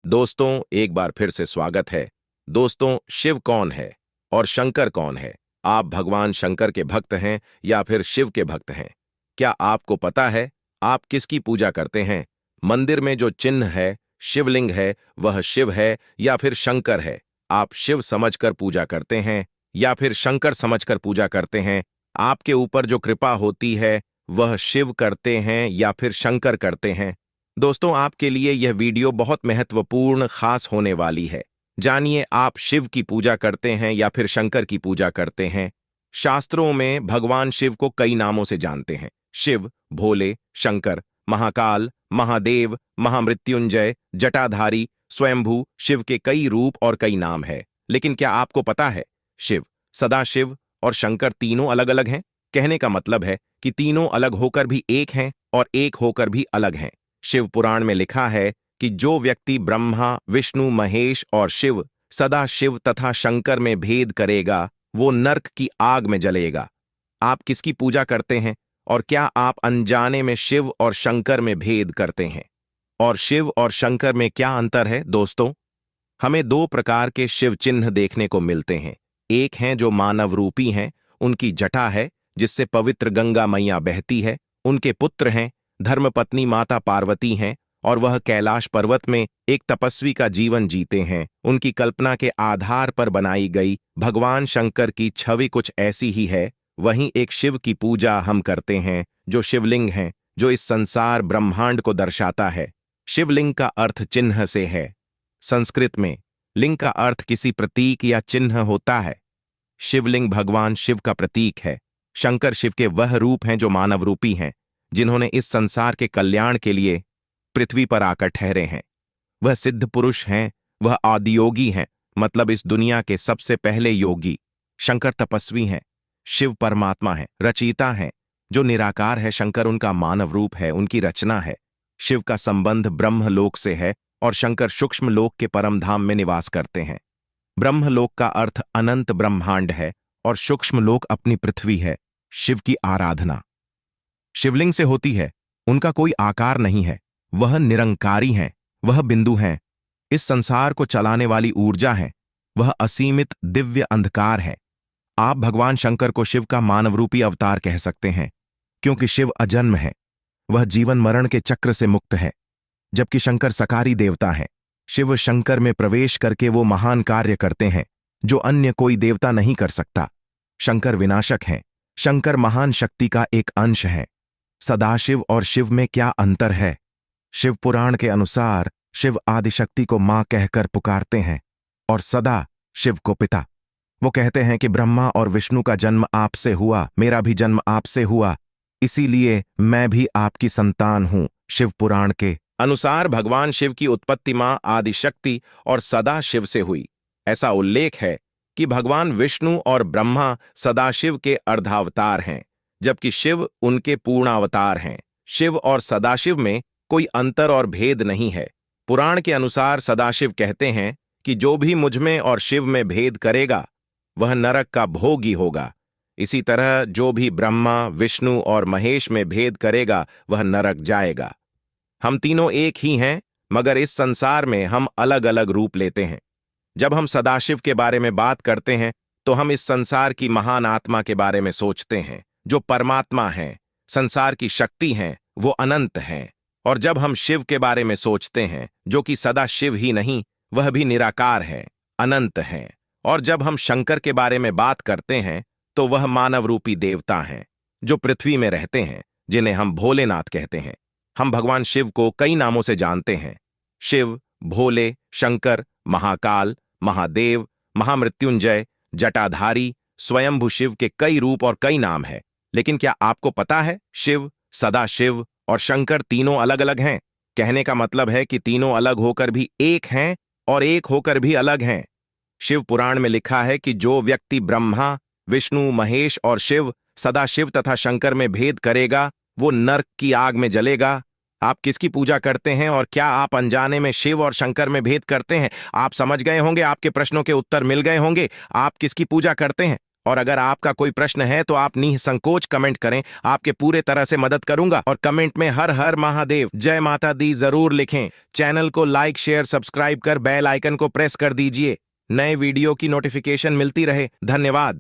दोस्तों, एक बार फिर से स्वागत है। दोस्तों, शिव कौन है और शंकर कौन है? आप भगवान शंकर के भक्त हैं या फिर शिव के भक्त हैं? क्या आपको पता है आप किसकी पूजा करते हैं? मंदिर में जो चिन्ह है, शिवलिंग है, वह शिव है या फिर शंकर है? आप शिव समझकर पूजा करते हैं या फिर शंकर समझकर पूजा करते हैं? आपके ऊपर जो कृपा होती है वह शिव करते हैं या फिर शंकर करते हैं? दोस्तों, आपके लिए यह वीडियो बहुत महत्वपूर्ण खास होने वाली है। जानिए, आप शिव की पूजा करते हैं या फिर शंकर की पूजा करते हैं। शास्त्रों में भगवान शिव को कई नामों से जानते हैं। शिव, भोले, शंकर, महाकाल, महादेव, महामृत्युंजय, जटाधारी, स्वयंभू, शिव के कई रूप और कई नाम है। लेकिन क्या आपको पता है, शिव, सदाशिव और शंकर तीनों अलग अलग हैं? कहने का मतलब है कि तीनों अलग होकर भी एक हैं और एक होकर भी अलग हैं। शिव पुराण में लिखा है कि जो व्यक्ति ब्रह्मा, विष्णु, महेश और शिव, सदा शिव तथा शंकर में भेद करेगा, वो नरक की आग में जलेगा। आप किसकी पूजा करते हैं और क्या आप अनजाने में शिव और शंकर में भेद करते हैं? और शिव और शंकर में क्या अंतर है? दोस्तों, हमें दो प्रकार के शिव चिन्ह देखने को मिलते हैं। एक हैं जो मानव रूपी हैं, उनकी जटा है जिससे पवित्र गंगा मैया बहती है। उनके पुत्र हैं, धर्मपत्नी माता पार्वती हैं और वह कैलाश पर्वत में एक तपस्वी का जीवन जीते हैं। उनकी कल्पना के आधार पर बनाई गई भगवान शंकर की छवि कुछ ऐसी ही है। वहीं एक शिव की पूजा हम करते हैं जो शिवलिंग है, जो इस संसार ब्रह्मांड को दर्शाता है। शिवलिंग का अर्थ चिन्ह से है। संस्कृत में लिंग का अर्थ किसी प्रतीक या चिन्ह होता है। शिवलिंग भगवान शिव का प्रतीक है। शंकर शिव के वह रूप हैं जो मानव रूपी हैं, जिन्होंने इस संसार के कल्याण के लिए पृथ्वी पर आकर ठहरे हैं। वह सिद्ध पुरुष हैं, वह आदियोगी हैं, मतलब इस दुनिया के सबसे पहले योगी। शंकर तपस्वी हैं, शिव परमात्मा है, रचयिता हैं, जो निराकार है। शंकर उनका मानव रूप है, उनकी रचना है। शिव का संबंध ब्रह्मलोक से है और शंकर सूक्ष्म लोक के परम धाम में निवास करते हैं। ब्रह्मलोक का अर्थ अनंत ब्रह्मांड है और सूक्ष्म लोक अपनी पृथ्वी है। शिव की आराधना शिवलिंग से होती है। उनका कोई आकार नहीं है, वह निरंकारी हैं, वह बिंदु हैं। इस संसार को चलाने वाली ऊर्जा है, वह असीमित दिव्य अंधकार है। आप भगवान शंकर को शिव का मानवरूपी अवतार कह सकते हैं, क्योंकि शिव अजन्म है, वह जीवन मरण के चक्र से मुक्त है, जबकि शंकर सकारी देवता हैं। शिव शंकर में प्रवेश करके वो महान कार्य करते हैं जो अन्य कोई देवता नहीं कर सकता। शंकर विनाशक हैं, शंकर महान शक्ति का एक अंश है। सदाशिव और शिव में क्या अंतर है? शिव पुराण के अनुसार शिव आदिशक्ति को मां कहकर पुकारते हैं और सदा शिव को पिता। वो कहते हैं कि ब्रह्मा और विष्णु का जन्म आपसे हुआ, मेरा भी जन्म आपसे हुआ, इसीलिए मैं भी आपकी संतान हूं। शिव पुराण के अनुसार भगवान शिव की उत्पत्ति मां आदिशक्ति और सदा शिव से हुई। ऐसा उल्लेख है कि भगवान विष्णु और ब्रह्मा सदाशिव के अर्धावतार हैं, जबकि शिव उनके पूर्णावतार हैं। शिव और सदाशिव में कोई अंतर और भेद नहीं है। पुराण के अनुसार सदाशिव कहते हैं कि जो भी मुझमें और शिव में भेद करेगा वह नरक का भोगी होगा। इसी तरह जो भी ब्रह्मा, विष्णु और महेश में भेद करेगा वह नरक जाएगा। हम तीनों एक ही हैं, मगर इस संसार में हम अलग अलग रूप लेते हैं। जब हम सदाशिव के बारे में बात करते हैं तो हम इस संसार की महान आत्मा के बारे में सोचते हैं, जो परमात्मा हैं, संसार की शक्ति हैं, वो अनंत हैं। और जब हम शिव के बारे में सोचते हैं, जो कि सदा शिव ही नहीं, वह भी निराकार हैं, अनंत हैं। और जब हम शंकर के बारे में बात करते हैं तो वह मानव रूपी देवता हैं, जो पृथ्वी में रहते हैं, जिन्हें हम भोलेनाथ कहते हैं। हम भगवान शिव को कई नामों से जानते हैं। शिव, भोले, शंकर, महाकाल, महादेव, महामृत्युंजय, जटाधारी, स्वयंभू शिव के कई रूप और कई नाम हैं। लेकिन क्या आपको पता है, शिव, सदाशिव और शंकर तीनों अलग अलग हैं? कहने का मतलब है कि तीनों अलग होकर भी एक हैं और एक होकर भी अलग हैं। शिव पुराण में लिखा है कि जो व्यक्ति ब्रह्मा, विष्णु, महेश और शिव, सदाशिव तथा शंकर में भेद करेगा वो नरक की आग में जलेगा। आप किसकी पूजा करते हैं और क्या आप अनजाने में शिव और शंकर में भेद करते हैं? आप समझ गए होंगे, आपके प्रश्नों के उत्तर मिल गए होंगे। आप किसकी पूजा करते हैं और अगर आपका कोई प्रश्न है तो आप निसंकोच कमेंट करें, आपके पूरे तरह से मदद करूंगा। और कमेंट में हर हर महादेव, जय माता दी जरूर लिखें। चैनल को लाइक शेयर सब्सक्राइब कर बेल आइकन को प्रेस कर दीजिए, नए वीडियो की नोटिफिकेशन मिलती रहे। धन्यवाद।